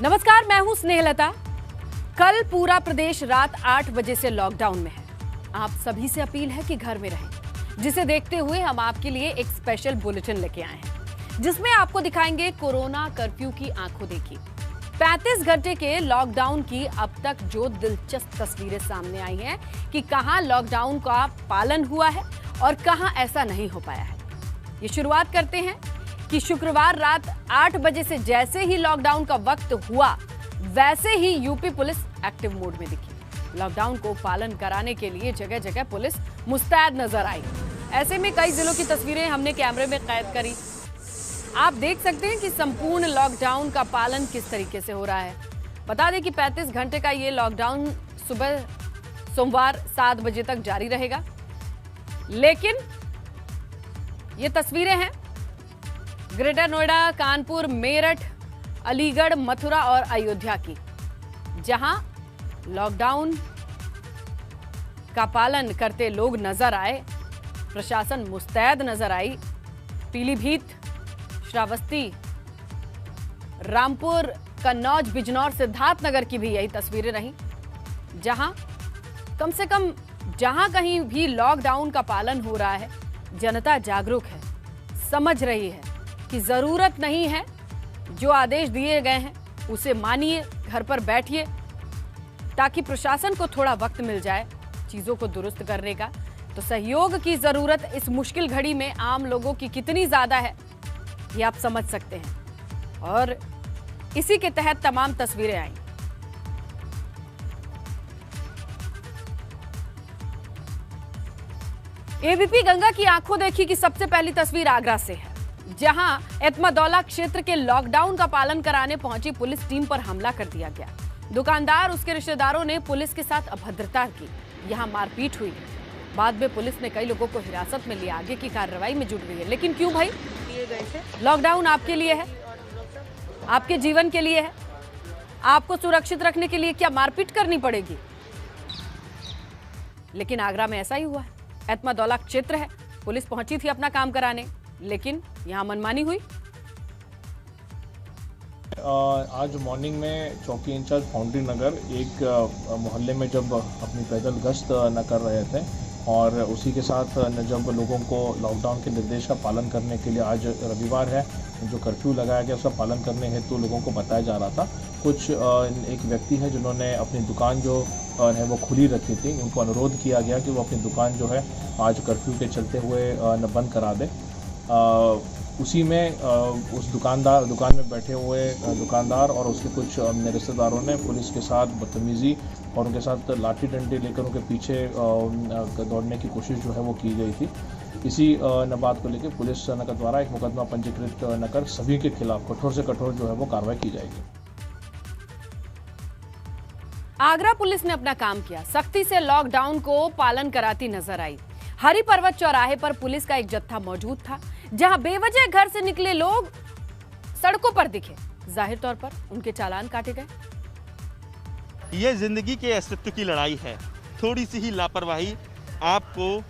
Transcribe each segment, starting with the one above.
नमस्कार, मैं हूं स्नेहलता। कल पूरा प्रदेश रात 8 बजे से लॉकडाउन में है। आप सभी से अपील है कि घर में रहें, जिसे देखते हुए हम आपके लिए एक स्पेशल बुलेटिन लेके आए हैं, जिसमें आपको दिखाएंगे कोरोना कर्फ्यू की आंखों देखी 35 घंटे के लॉकडाउन की अब तक जो दिलचस्प तस्वीरें सामने आई हैं कि कहां लॉकडाउन का पालन हुआ है और कहां ऐसा नहीं हो पाया है। ये शुरुआत करते हैं कि शुक्रवार रात 8 बजे से जैसे ही लॉकडाउन का वक्त हुआ, वैसे ही यूपी पुलिस एक्टिव मोड में दिखी। लॉकडाउन को पालन कराने के लिए जगह जगह पुलिस मुस्तैद नजर आई। ऐसे में कई जिलों की तस्वीरें हमने कैमरे में कैद करी। आप देख सकते हैं कि संपूर्ण लॉकडाउन का पालन किस तरीके से हो रहा है। बता दें कि 35 घंटे का ये लॉकडाउन सुबह सोमवार 7 बजे तक जारी रहेगा। लेकिन ये तस्वीरें हैं ग्रेटर नोएडा, कानपुर, मेरठ, अलीगढ़, मथुरा और अयोध्या की, जहां लॉकडाउन का पालन करते लोग नजर आए। प्रशासन मुस्तैद नजर आई। पीलीभीत, श्रावस्ती, रामपुर, कन्नौज, बिजनौर, सिद्धार्थनगर की भी यही तस्वीरें रहीं, जहां कम से कम जहां कहीं भी लॉकडाउन का पालन हो रहा है, जनता जागरूक है, समझ रही है कि जरूरत नहीं है, जो आदेश दिए गए हैं उसे मानिए, घर पर बैठिए, ताकि प्रशासन को थोड़ा वक्त मिल जाए चीजों को दुरुस्त करने का। तो सहयोग की जरूरत इस मुश्किल घड़ी में आम लोगों की कितनी ज्यादा है, ये आप समझ सकते हैं। और इसी के तहत तमाम तस्वीरें आई। एबीपी गंगा की आंखों देखी की सबसे पहली तस्वीर आगरा से है, जहां एतमादौला क्षेत्र के लॉकडाउन का पालन कराने पहुंची पुलिस टीम पर हमला कर दिया गया। दुकानदार, उसके रिश्तेदारों ने पुलिस के साथ अभद्रता की। यहां मारपीट हुई। बाद में पुलिस ने कई लोगों को हिरासत में लिया, आगे की कार्रवाई में जुट गई है। लेकिन क्यों भाई? लॉकडाउन आपके लिए है, आपके जीवन के लिए है। आपको सुरक्षित रखने के लिए क्या मारपीट करनी पड़ेगी? लेकिन आगरा में ऐसा ही हुआ है। एतमादौला क्षेत्र है, पुलिस पहुंची थी अपना काम कराने, लेकिन यहां मनमानी हुई। आज मॉर्निंग में चौकी इंचार्ज फाउंड्री नगर एक मोहल्ले में जब अपनी पैदल गश्त न कर रहे थे और उसी के साथ जब लोगों को लॉकडाउन के निर्देश का पालन करने के लिए, आज रविवार है, जो कर्फ्यू लगाया गया उसका पालन करने हेतु लोगों को बताया जा रहा था। कुछ एक व्यक्ति है जिन्होंने अपनी दुकान जो है वो खुली रखी थी, उनको अनुरोध किया गया कि वो अपनी दुकान जो है आज कर्फ्यू के चलते हुए न बंद करा दे। उसी में उस दुकान में बैठे हुए दुकानदार और उसके कुछ रिश्तेदारों ने पुलिस के साथ बदतमीज़ी और उनके साथ लाठी डंडे लेकर उनके पीछे दौड़ने की कोशिश जो है वो की गई थी। इसी बात को लेकर पुलिस के द्वारा एक मुकदमा पंजीकृत न कर सभी के खिलाफ कठोर से कठोर जो है वो कार्रवाई की जाएगी। आगरा पुलिस ने अपना काम किया, सख्ती से लॉकडाउन को पालन कराती नजर आई। हरि पर्वत चौराहे पर पुलिस का एक जत्था मौजूद था, जहां बेवजह घर से निकले लोग सड़कों पर दिखे। जाहिर तौर पर उनके चालान काटे गए। ये जिंदगी के अस्तित्व की लड़ाई है। थोड़ी सी ही लापरवाही आपको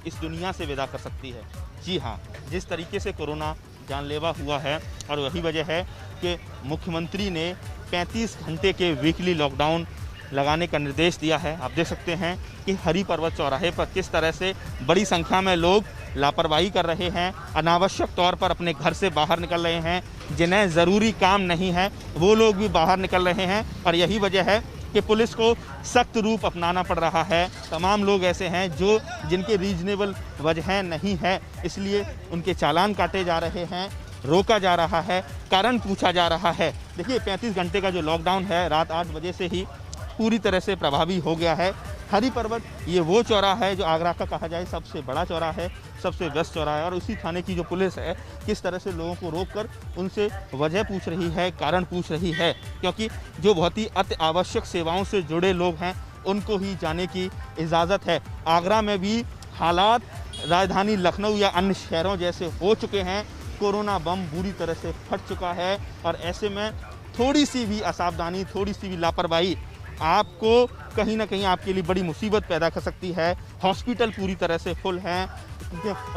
इस दुनिया से विदा कर सकती है। जी हाँ, जिस तरीके से कोरोना जानलेवा हुआ है, और वही वजह है कि मुख्यमंत्री ने 35 घंटे के वीकली लॉकडाउन लगाने का निर्देश दिया है। आप देख सकते हैं कि हरि पर्वत चौराहे पर किस तरह से बड़ी संख्या में लोग लापरवाही कर रहे हैं, अनावश्यक तौर पर अपने घर से बाहर निकल रहे हैं। जिन्हें ज़रूरी काम नहीं है वो लोग भी बाहर निकल रहे हैं, और यही वजह है कि पुलिस को सख्त रूप अपनाना पड़ रहा है। तमाम लोग ऐसे हैं जिनके रीजनेबल वजह नहीं है, इसलिए उनके चालान काटे जा रहे हैं, रोका जा रहा है, कारण पूछा जा रहा है। देखिए, 35 घंटे का जो लॉकडाउन है रात 8 बजे से ही पूरी तरह से प्रभावी हो गया है। हरि पर्वत ये वो चौराहा है जो आगरा का कहा जाए सबसे बड़ा चौराहा है, सबसे व्यस्त चौराहा है। और उसी थाने की जो पुलिस है किस तरह से लोगों को रोककर उनसे वजह पूछ रही है, कारण पूछ रही है, क्योंकि जो बहुत ही अति आवश्यक सेवाओं से जुड़े लोग हैं उनको ही जाने की इजाज़त है। आगरा में भी हालात राजधानी लखनऊ या अन्य शहरों जैसे हो चुके हैं। कोरोना बम बुरी तरह से फट चुका है, और ऐसे में थोड़ी सी भी असावधानी, थोड़ी सी भी लापरवाही आपको कहीं ना कहीं आपके लिए बड़ी मुसीबत पैदा कर सकती है। हॉस्पिटल पूरी तरह से फुल हैं,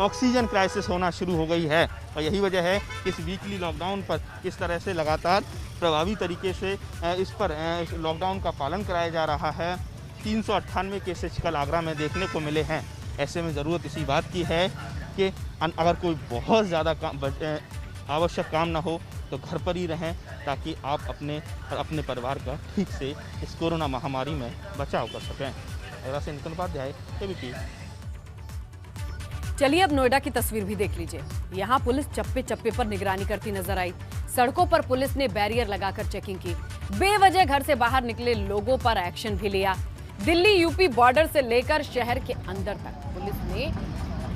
ऑक्सीजन क्राइसिस होना शुरू हो गई है और यही वजह है कि इस वीकली लॉकडाउन पर किस तरह से लगातार प्रभावी तरीके से इस पर लॉकडाउन का पालन कराया जा रहा है। 398 केसेस कल आगरा में देखने को मिले हैं। ऐसे में ज़रूरत इसी बात की है कि अगर कोई बहुत ज़्यादा आवश्यक काम ना हो तो घर पर ही रहें, ताकि आप अपने परिवार का ठीक से इस कोरोना महामारी में बचाव कर सकें। आगरा से नितिन उपाध्याय, एबीपी। चलिए अब नोएडा की तस्वीर भी देख लीजिए। यहाँ पुलिस चप्पे चप्पे पर निगरानी करती नजर आई। सड़कों पर पुलिस ने बैरियर लगाकर चेकिंग की। बेवजह घर से बाहर निकले लोगों पर एक्शन भी लिया। दिल्ली यूपी बॉर्डर से लेकर शहर के अंदर तक पुलिस ने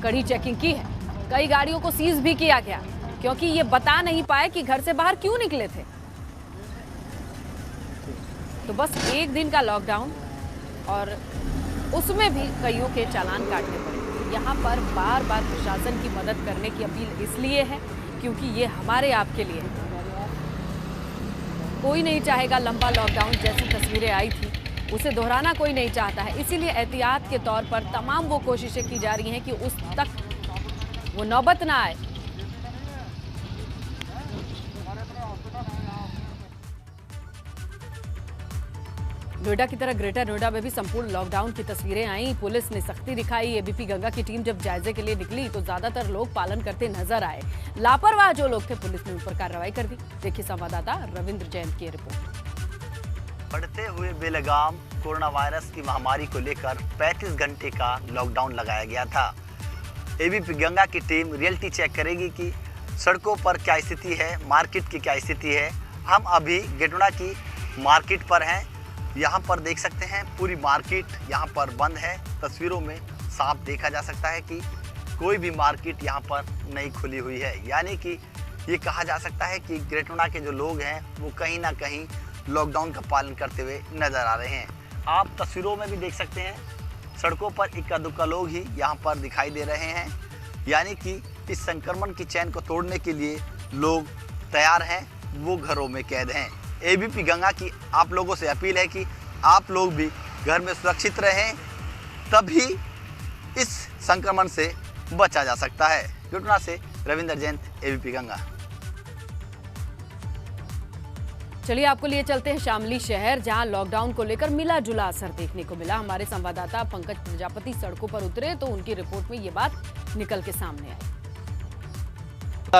कड़ी चेकिंग की है। कई गाड़ियों को सीज भी किया गया, क्योंकि ये बता नहीं पाए कि घर से बाहर क्यों निकले थे। तो बस एक दिन का लॉकडाउन और उसमें भी कईयों के चालान काटने पड़े। यहाँ पर बार बार प्रशासन की मदद करने की अपील इसलिए है क्योंकि ये हमारे आपके लिए है। कोई नहीं चाहेगा लंबा लॉकडाउन, जैसी तस्वीरें आई थी उसे दोहराना कोई नहीं चाहता है। इसीलिए एहतियात के तौर पर तमाम वो कोशिशें की जा रही हैं कि उस तक वो नौबत ना आए। नोएडा की तरह ग्रेटर नोएडा में भी संपूर्ण लॉकडाउन की तस्वीरें आई। पुलिस ने सख्ती दिखाई। एबीपी गंगा की टीम जब जायजे के लिए निकली तो ज्यादातर लोग पालन करते नजर आए। लापरवाह जो लोग थे पुलिस ने उन पर कार्रवाई कर दी। देखिए संवाददाता रविंद्र जैन की रिपोर्ट। बढ़ते हुए बेलगाम कोरोना वायरस की महामारी को लेकर 35 घंटे का लॉकडाउन लगाया गया था। एबीपी गंगा की टीम रियलिटी चेक करेगी कि सड़कों पर क्या स्थिति है, मार्केट की क्या स्थिति है। हम अभी गेटोड़ा की मार्केट पर हैं। यहाँ पर देख सकते हैं पूरी मार्केट यहाँ पर बंद है। तस्वीरों में साफ देखा जा सकता है कि कोई भी मार्केट यहाँ पर नहीं खुली हुई है। यानी कि ये कहा जा सकता है कि गेटोड़ा के जो लोग हैं वो कहीं ना कहीं लॉकडाउन का पालन करते हुए नजर आ रहे हैं। आप तस्वीरों में भी देख सकते हैं सड़कों पर इक्का दुक्का लोग ही यहाँ पर दिखाई दे रहे हैं। यानी कि इस संक्रमण की चैन को तोड़ने के लिए लोग तैयार हैं, वो घरों में कैद हैं। एबीपी गंगा की आप लोगों से अपील है कि आप लोग भी घर में सुरक्षित रहें, तभी इस संक्रमण से बचा जा सकता है। गेटोड़ा से रविंद्र जैन, एबीपी गंगा। चलिए आपको लिए चलते हैं शामली शहर, जहां लॉकडाउन को लेकर मिला जुला असर देखने को मिला। हमारे संवाददाता पंकज प्रजापति सड़कों पर उतरे तो उनकी रिपोर्ट में ये बात निकल के सामने आई।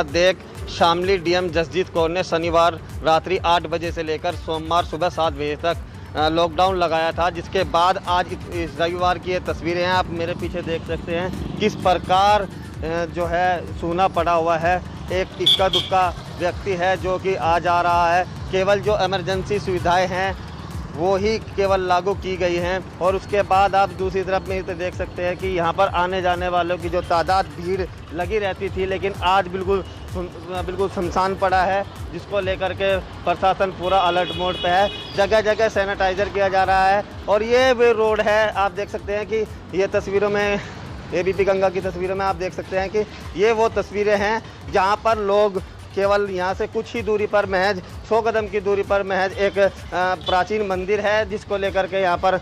देख शामली डीएम जसजीत कौर ने शनिवार रात्रि 8 बजे से लेकर सोमवार सुबह 7 बजे तक लॉकडाउन लगाया था, जिसके बाद आज इस रविवार की ये तस्वीरें हैं। आप मेरे पीछे देख सकते हैं किस प्रकार जो है सूना पड़ा हुआ है। एक इक्का दुक्का व्यक्ति है जो कि आ जा रहा है। केवल जो इमरजेंसी सुविधाएं हैं वो ही केवल लागू की गई हैं और उसके बाद आप दूसरी तरफ में तो देख सकते हैं कि यहाँ पर आने जाने वालों की जो तादाद भीड़ लगी रहती थी, लेकिन आज बिल्कुल सुनसान पड़ा है, जिसको लेकर के प्रशासन पूरा अलर्ट मोड पे है। जगह जगह सैनिटाइज़र किया जा रहा है और ये वो रोड है। आप देख सकते हैं कि ये तस्वीरों में एबीपी गंगा की तस्वीरों में आप देख सकते हैं कि ये वो तस्वीरें हैं जहाँ पर लोग केवल यहाँ से कुछ ही दूरी पर महज 100 कदम की दूरी पर महज एक प्राचीन मंदिर है, जिसको लेकर के यहाँ पर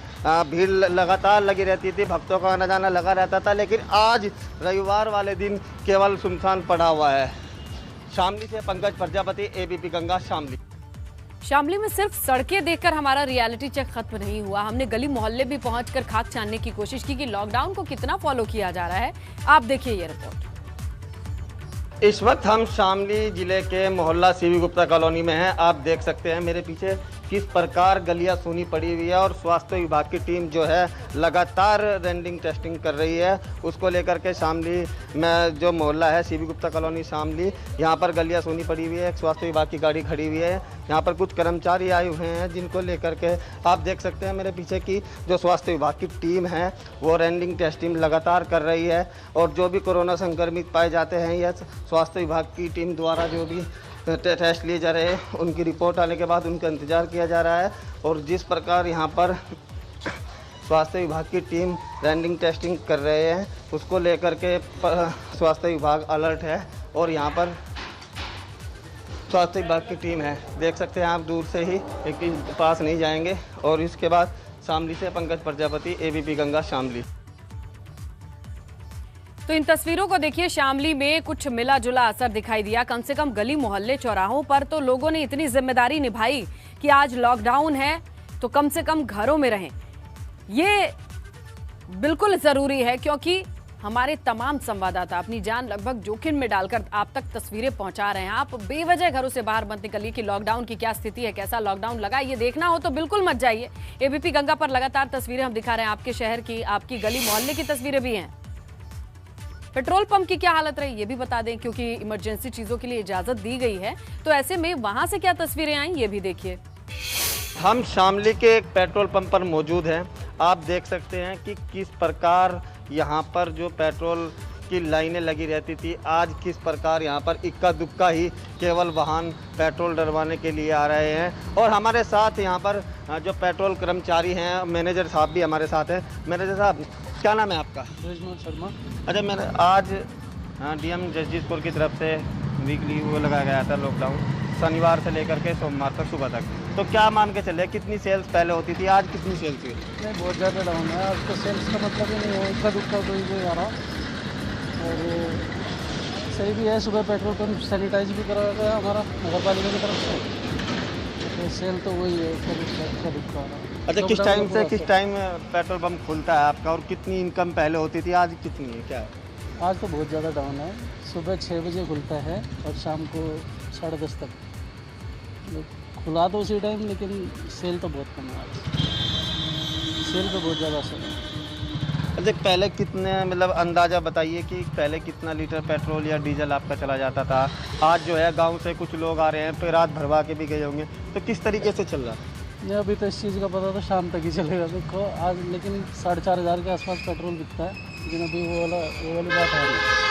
भीड़ लगातार लगी रहती थी, भक्तों का आना जाना लगा रहता था। लेकिन आज रविवार वाले दिन केवल सुनसान पड़ा हुआ है। शामली से पंकज प्रजापति, एबीपी गंगा, शामली। शामली में सिर्फ सड़कें देखकर हमारा रियलिटी चेक खत्म नहीं हुआ। हमने गली मोहल्ले भी पहुंचकर खाक छानने की कोशिश की कि लॉकडाउन को कितना फॉलो किया जा रहा है। आप देखिए ये रिपोर्ट। इस वक्त हम शामली जिले के मोहल्ला सीवी गुप्ता कॉलोनी में हैं। आप देख सकते हैं मेरे पीछे किस प्रकार गलियां सूनी पड़ी हुई है और स्वास्थ्य विभाग की टीम जो है लगातार रैंडम टेस्टिंग कर रही है। उसको लेकर के शामली में जो मोहल्ला है सीवी गुप्ता कॉलोनी शामली, यहाँ पर गलियां सूनी पड़ी हुई है। एक स्वास्थ्य विभाग की गाड़ी खड़ी हुई है। यहाँ पर कुछ कर्मचारी आए हुए हैं जिनको लेकर के आप देख सकते हैं मेरे पीछे की जो स्वास्थ्य विभाग की टीम है वो रैंडम टेस्टिंग लगातार कर रही है। और जो भी कोरोना संक्रमित पाए जाते हैं या स्वास्थ्य विभाग की टीम द्वारा जो भी टेस्ट लिए जा रहे हैं उनकी रिपोर्ट आने के बाद उनका इंतज़ार किया जा रहा है। और जिस प्रकार यहाँ पर स्वास्थ्य विभाग की टीम रैंडम टेस्टिंग कर रहे हैं उसको लेकर के स्वास्थ्य विभाग अलर्ट है। और यहाँ पर स्वास्थ्य विभाग की टीम है, देख सकते हैं आप दूर से ही, लेकिन पास नहीं जाएंगे। और इसके बाद शामली से पंकज प्रजापति, एबीपी गंगा, शामली। तो इन तस्वीरों को देखिए, शामली में कुछ मिला जुला असर दिखाई दिया। कम से कम गली मोहल्ले चौराहों पर तो लोगों ने इतनी जिम्मेदारी निभाई कि आज लॉकडाउन है तो कम से कम घरों में रहें। ये बिल्कुल जरूरी है, क्योंकि हमारे तमाम संवाददाता अपनी जान लगभग जोखिम में डालकर आप तक तस्वीरें पहुंचा रहे हैं। आप बेवजह घरों से बाहर मत निकलिए कि लॉकडाउन की क्या स्थिति है, कैसा लॉकडाउन लगा, ये देखना हो तो बिल्कुल मत जाइए। एबीपी गंगा पर लगातार तस्वीरें हम दिखा रहे हैं, आपके शहर की, आपकी गली मोहल्ले की तस्वीरें भी हैं। पेट्रोल पंप की क्या हालत रही ये भी बता दें, क्योंकि इमरजेंसी चीजों के लिए इजाजत दी गई है, तो ऐसे में वहां से क्या तस्वीरें आई ये भी देखिए। हम शामली के एक पेट्रोल पंप पर मौजूद हैं। आप देख सकते हैं कि किस प्रकार यहाँ पर जो पेट्रोल की लाइनें लगी रहती थी, आज किस प्रकार यहाँ पर इक्का दुक्का ही केवल वाहन पेट्रोल डलवाने के लिए आ रहे हैं। और हमारे साथ यहाँ पर जो पेट्रोल कर्मचारी हैं, मैनेजर साहब भी हमारे साथ हैं। मैनेजर साहब, क्या नाम है आपका? शर्मा। अच्छा, मैंने आज डीएम जसजीतपुर की तरफ से वीकली वो लगाया गया था लॉकडाउन, शनिवार से लेकर के सोमवार तक सुबह तक। तो क्या मान के चले, कितनी सेल्स पहले होती थी, आज कितनी सेल्स हुई? नहीं, बहुत ज़्यादा डाउन है आज तो। सेल्स का मतलब ही नहीं है, इक्का दुक्का कोई कोई आ रहा। और सही भी है, सुबह पेट्रोल पंप सैनिटाइज भी कराया गया हमारा नगर पालिका की तरफ से, तो सेल तो वही है, इक्का दुक्का आ रहा। अच्छा, किस टाइम से किस टाइम पेट्रोल पंप खुलता है आपका, और कितनी इनकम पहले होती थी, आज कितनी है, क्या है? आज तो बहुत ज़्यादा डाउन है। सुबह 6 बजे खुलता है और शाम को 10:30 तक। खुला तो उसी टाइम, लेकिन सेल तो बहुत कम है आज। सेल तो बहुत ज़्यादा सेल है। अच्छा, पहले कितने, मतलब अंदाज़ा बताइए कि पहले कितना लीटर पेट्रोल या डीजल आपका चला जाता था? आज जो है गांव से कुछ लोग आ रहे हैं, फिर रात भरवा के भी गए होंगे, तो किस तरीके से चल रहा है? ये अभी तो इस चीज़ का पता तो शाम तक ही चलेगा। देखो आज लेकिन 4,500 के आसपास पेट्रोल बिकता है, लेकिन अभी वो वाली बात है नहीं।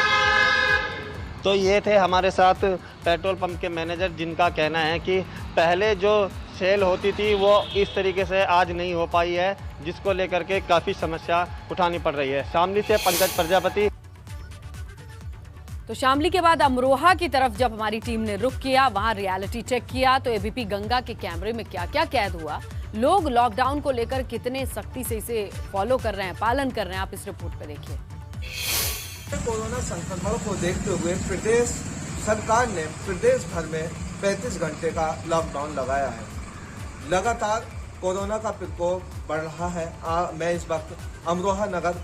तो ये थे हमारे साथ पेट्रोल पंप के मैनेजर, जिनका कहना है कि पहले जो सेल होती थी वो इस तरीके से आज नहीं हो पाई है, जिसको लेकर के काफ़ी समस्या उठानी पड़ रही है। शामली से पंकज प्रजापति। तो शामली के बाद अमरोहा की तरफ जब हमारी टीम ने रुख किया, वहां रियलिटी चेक किया, तो एबीपी गंगा के कैमरे में क्या क्या कैद हुआ, लोग लॉकडाउन को लेकर कितने सख्ती से इसे फॉलो कर रहे हैं, पालन कर रहे हैं, आप इस रिपोर्ट पे देखिए। कोरोना संक्रमण को देखते हुए प्रदेश सरकार ने प्रदेश भर में 35 घंटे का लॉकडाउन लगाया है। लगातार कोरोना का प्रकोप बढ़ रहा है। मैं इस वक्त अमरोहा नगर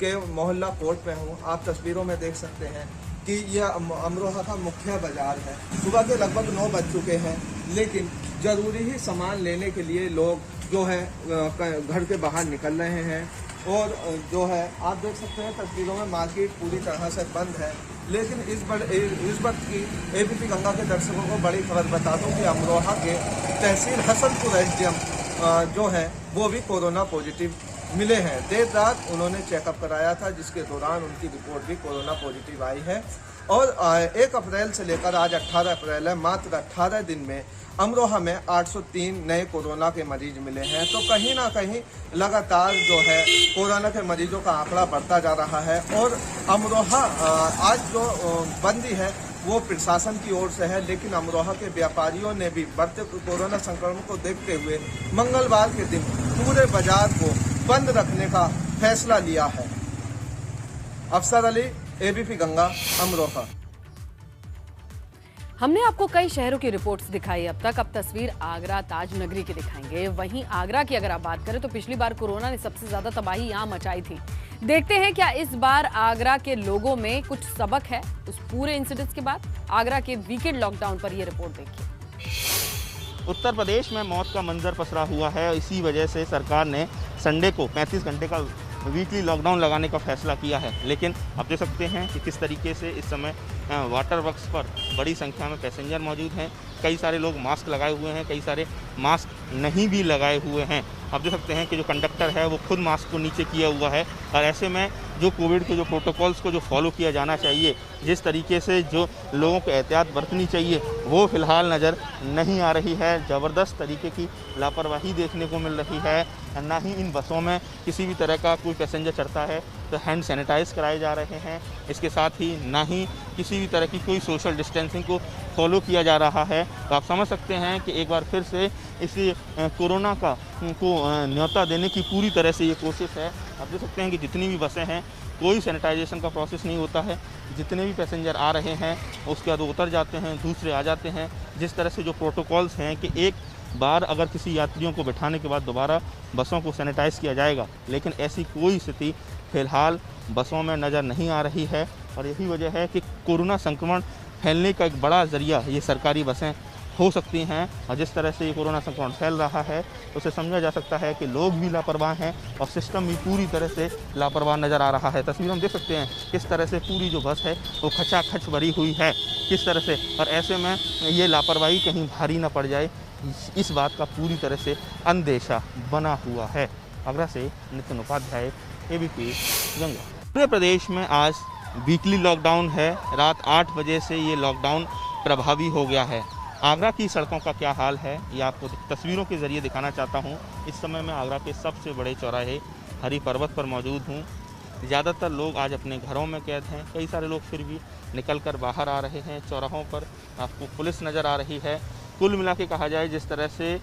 के मोहल्ला कोर्ट में हूँ। आप तस्वीरों में देख सकते हैं कि यह अमरोहा का मुख्य बाजार है। सुबह के लगभग 9 बज चुके हैं, लेकिन जरूरी ही सामान लेने के लिए लोग जो है घर के बाहर निकल रहे हैं। और जो है आप देख सकते हैं तस्वीरों में, मार्केट पूरी तरह से बंद है। लेकिन इस वक्त की एबीपी गंगा के दर्शकों को बड़ी खबर बता दूं कि अमरोहा के तहसील हसनपुर एसडीएम जो है वो भी कोरोना पॉजिटिव मिले हैं। देर रात उन्होंने चेकअप कराया था, जिसके दौरान उनकी रिपोर्ट भी कोरोना पॉजिटिव आई है। और 1 अप्रैल से लेकर आज 18 अप्रैल है, मात्र 18 दिन में अमरोहा में 803 नए कोरोना के मरीज मिले हैं। तो कहीं ना कहीं लगातार जो है कोरोना के मरीजों का आंकड़ा बढ़ता जा रहा है। और अमरोहा आज जो बंदी है वो प्रशासन की ओर से है, लेकिन अमरोहा के व्यापारियों ने भी बढ़ते कोरोना संक्रमण को देखते हुए मंगलवार के दिन पूरे बाजार को बंद रखने का फैसला लिया है। अफसर अली, एबीपी गंगा, अमरोहा। हमने आपको कई शहरों की रिपोर्ट्स दिखाई अब तक, अब तस्वीर आगरा ताज नगरी की दिखाएंगे। वहीं आगरा की अगर आप बात करें तो पिछली बार कोरोना ने सबसे ज्यादा तबाही यहां मचाई थी। देखते हैं क्या इस बार आगरा के लोगों में कुछ सबक है उस पूरे इंसिडेंट्स के बाद। आगरा के वीकेंड लॉकडाउन पर यह रिपोर्ट देखिए। उत्तर प्रदेश में मौत का मंजर पसरा हुआ है। इसी वजह से सरकार ने संडे को 35 घंटे का वीकली लॉकडाउन लगाने का फैसला किया है। लेकिन आप देख सकते हैं कि किस तरीके से इस समय वाटर वर्क्स पर बड़ी संख्या में पैसेंजर मौजूद हैं। कई सारे लोग मास्क लगाए हुए हैं, कई सारे मास्क नहीं भी लगाए हुए हैं। आप देख सकते हैं कि जो कंडक्टर है वो खुद मास्क को नीचे किया हुआ है। और ऐसे में जो कोविड के जो प्रोटोकॉल्स को जो फॉलो किया जाना चाहिए, जिस तरीके से जो लोगों को एहतियात बरतनी चाहिए, वो फ़िलहाल नज़र नहीं आ रही है। ज़बरदस्त तरीके की लापरवाही देखने को मिल रही है। ना ही इन बसों में किसी भी तरह का कोई पैसेंजर चढ़ता है तो हैंड सैनिटाइज कराए जा रहे हैं। इसके साथ ही ना ही किसी भी तरह की कोई सोशल डिस्टेंसिंग को फॉलो किया जा रहा है। तो आप समझ सकते हैं कि एक बार फिर से इस कोरोना का को न्योता देने की पूरी तरह से ये कोशिश है। आप देख सकते हैं कि जितनी भी बसें हैं, कोई सैनिटाइजेशन का प्रोसेस नहीं होता है। जितने भी पैसेंजर आ रहे हैं उसके बाद उतर जाते हैं, दूसरे आ जाते हैं। जिस तरह से जो प्रोटोकॉल्स हैं कि एक बार अगर किसी यात्रियों को बैठाने के बाद दोबारा बसों को सैनिटाइज़ किया जाएगा, लेकिन ऐसी कोई स्थिति फ़िलहाल बसों में नज़र नहीं आ रही है। और यही वजह है कि कोरोना संक्रमण फैलने का एक बड़ा ज़रिया ये सरकारी बसें हो सकती हैं। और जिस तरह से ये कोरोना संक्रमण फैल रहा है उसे समझा जा सकता है कि लोग भी लापरवाह हैं और सिस्टम भी पूरी तरह से लापरवाह नज़र आ रहा है। तस्वीर हम देख सकते हैं किस तरह से पूरी जो बस है वो खचाखच भरी हुई है, किस तरह से। और ऐसे में ये लापरवाही कहीं भारी ना पड़ जाए, इस बात का पूरी तरह से अंदेशा बना हुआ है। आगरा से नितिन उपाध्याय, ABP गंगा। पूरे प्रदेश में आज वीकली लॉकडाउन है। रात 8 बजे से ये लॉकडाउन प्रभावी हो गया है। आगरा की सड़कों का क्या हाल है ये आपको तस्वीरों के ज़रिए दिखाना चाहता हूँ। इस समय मैं आगरा के सबसे बड़े चौराहे हरी पर्वत पर मौजूद हूँ। ज़्यादातर लोग आज अपने घरों में कैद हैं, कई सारे लोग फिर भी निकल कर बाहर आ रहे हैं। चौराहों पर आपको पुलिस नज़र आ रही है। कुल मिला के कहा जाए, जिस तरह से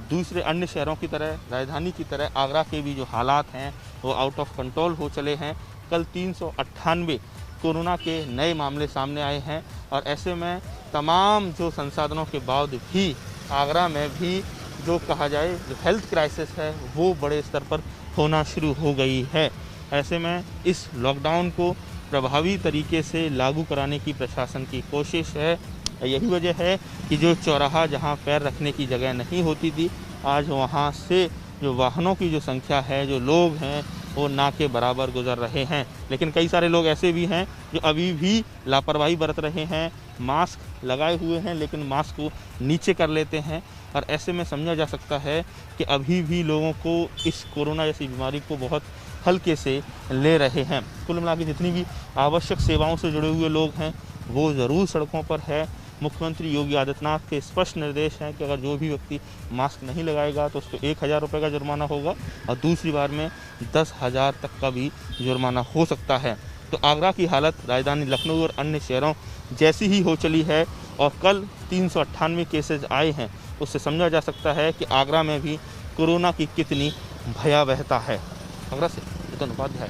दूसरे अन्य शहरों की तरह, राजधानी की तरह आगरा के भी जो हालात हैं वो आउट ऑफ कंट्रोल हो चले हैं। कल 398 कोरोना के नए मामले सामने आए हैं और ऐसे में तमाम जो संसाधनों के बावजूद भी आगरा में भी जो कहा जाए जो हेल्थ क्राइसिस है वो बड़े स्तर पर होना शुरू हो गई है। ऐसे में इस लॉकडाउन को प्रभावी तरीके से लागू कराने की प्रशासन की कोशिश है। यही वजह है कि जो चौराहा जहां पैर रखने की जगह नहीं होती थी, आज वहां से जो वाहनों की जो संख्या है, जो लोग हैं, वो ना के बराबर गुजर रहे हैं। लेकिन कई सारे लोग ऐसे भी हैं जो अभी भी लापरवाही बरत रहे हैं, मास्क लगाए हुए हैं लेकिन मास्क को नीचे कर लेते हैं। और ऐसे में समझा जा सकता है कि अभी भी लोगों को इस कोरोना जैसी बीमारी को बहुत हल्के से ले रहे हैं। कुल मिला के जितनी भी आवश्यक सेवाओं से जुड़े हुए लोग हैं वो ज़रूर सड़कों पर है। मुख्यमंत्री योगी आदित्यनाथ के स्पष्ट निर्देश हैं कि अगर जो भी व्यक्ति मास्क नहीं लगाएगा तो उसको 1000 रुपये का जुर्माना होगा और दूसरी बार में 10,000 तक का भी जुर्माना हो सकता है। तो आगरा की हालत राजधानी लखनऊ और अन्य शहरों जैसी ही हो चली है और कल 398 केसेज आए हैं, उससे समझा जा सकता है कि आगरा में भी कोरोना की कितनी भयावहता है। आगरा से नितिन उपाध्याय।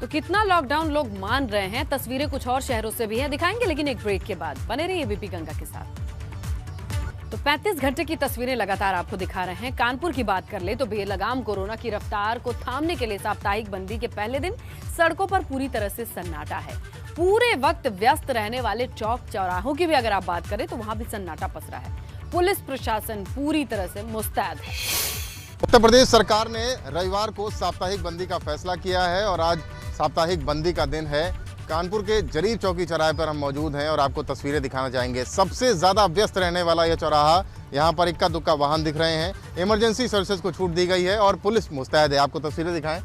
तो कितना लॉकडाउन लोग मान रहे हैं, तस्वीरें कुछ और शहरों से भी हैं, दिखाएंगे लेकिन एक ब्रेक के बाद। बने रहिए ABP गंगा के साथ। तो 35 घंटे की तस्वीरें लगातार आपको दिखा रहे हैं। कानपुर की बात कर ले तो बेलगाम कोरोना की रफ्तार को थामने के लिए साप्ताहिक बंदी के पहले दिन सड़कों पर पूरी तरह से सन्नाटा है। पूरे वक्त व्यस्त रहने वाले चौक चौराहों की भी अगर आप बात करें तो वहां भी सन्नाटा पसरा है। पुलिस प्रशासन पूरी तरह से मुस्तैद है। उत्तर प्रदेश सरकार ने रविवार को साप्ताहिक बंदी का फैसला किया है और आज साप्ताहिक बंदी का दिन है। कानपुर के जरीब चौकी चौराहे पर हम मौजूद हैं और आपको तस्वीरें दिखाना चाहेंगे। सबसे ज़्यादा व्यस्त रहने वाला यह चौराहा, यहाँ पर इक्का दुक्का वाहन दिख रहे हैं। इमरजेंसी सर्विसेज को छूट दी गई है और पुलिस मुस्तैद है। आपको तस्वीरें दिखाएं,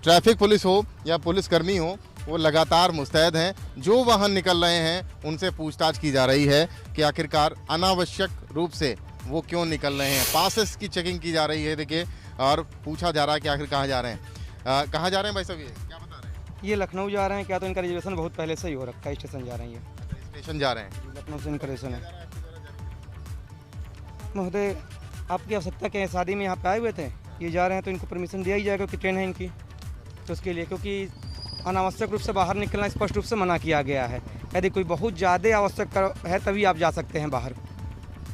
ट्रैफिक पुलिस हो या पुलिसकर्मी हो, वो लगातार मुस्तैद हैं। जो वाहन निकल रहे हैं उनसे पूछताछ की जा रही है कि आखिरकार अनावश्यक रूप से वो क्यों निकल रहे हैं। पासेस की चेकिंग की जा रही है, देखिए, और पूछा जा रहा है कि आखिर कहाँ जा रहे हैं। कहाँ जा रहे हैं भाई साहब, ये क्या बता रहे हैं? ये लखनऊ जा रहे हैं क्या? तो इनका रिजर्वेशन बहुत पहले से ही हो रखा है। स्टेशन जा रहे हैं, ये स्टेशन जा रहे हैं, लखनऊ से इनका रिजर्वेशन है। महोदय, आपकी आवश्यकता क्या है? शादी में यहाँ पे आए हुए थे, ये जा रहे हैं तो इनको परमिशन दिया ही जाएगा क्योंकि ट्रेन है इनकी, तो उसके लिए, क्योंकि अनावश्यक रूप से बाहर निकलना स्पष्ट रूप से मना किया गया है। यदि कोई बहुत ज़्यादा आवश्यक है तभी आप जा सकते हैं बाहर।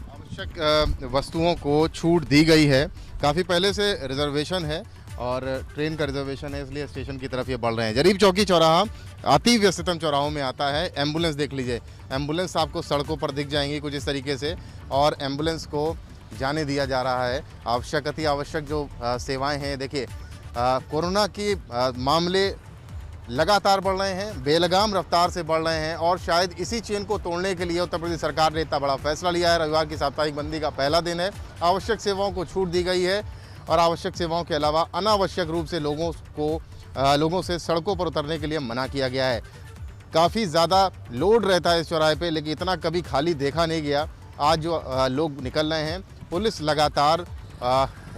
आवश्यक वस्तुओं को छूट दी गई है। काफ़ी पहले से रिजर्वेशन है और ट्रेन का रिजर्वेशन है, इसलिए स्टेशन की तरफ ये बढ़ रहे हैं। जरीब चौकी चौराहा अति व्यस्ततम चौराहों में आता है। एम्बुलेंस देख लीजिए, एम्बुलेंस आपको सड़कों पर दिख जाएंगी कुछ इस तरीके से, और एम्बुलेंस को जाने दिया जा रहा है। आवश्यक अति आवश्यक जो सेवाएं हैं, देखिए, कोरोना के मामले लगातार बढ़ रहे हैं, बेलगाम रफ्तार से बढ़ रहे हैं और शायद इसी चेन को तोड़ने के लिए उत्तर प्रदेश सरकार ने इतना बड़ा फैसला लिया है। रविवार की साप्ताहिक बंदी का पहला दिन है, आवश्यक सेवाओं को छूट दी गई है और आवश्यक सेवाओं के अलावा अनावश्यक रूप से लोगों से सड़कों पर उतरने के लिए मना किया गया है। काफ़ी ज़्यादा लोड रहता है इस चौराहे पे, लेकिन इतना कभी खाली देखा नहीं गया। आज जो लोग निकल रहे हैं, पुलिस लगातार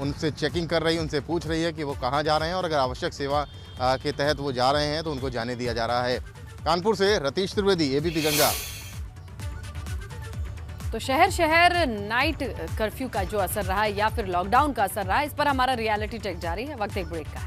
उनसे चेकिंग कर रही है, उनसे पूछ रही है कि वो कहाँ जा रहे हैं और अगर आवश्यक सेवा के तहत वो जा रहे हैं तो उनको जाने दिया जा रहा है। कानपुर से रतीश त्रिवेदी, एबीपी गंगा। तो शहर शहर नाइट कर्फ्यू का जो असर रहा है या फिर लॉकडाउन का असर रहा है, इस पर हमारा रियलिटी चेक जारी है। वक्त एक ब्रेक का।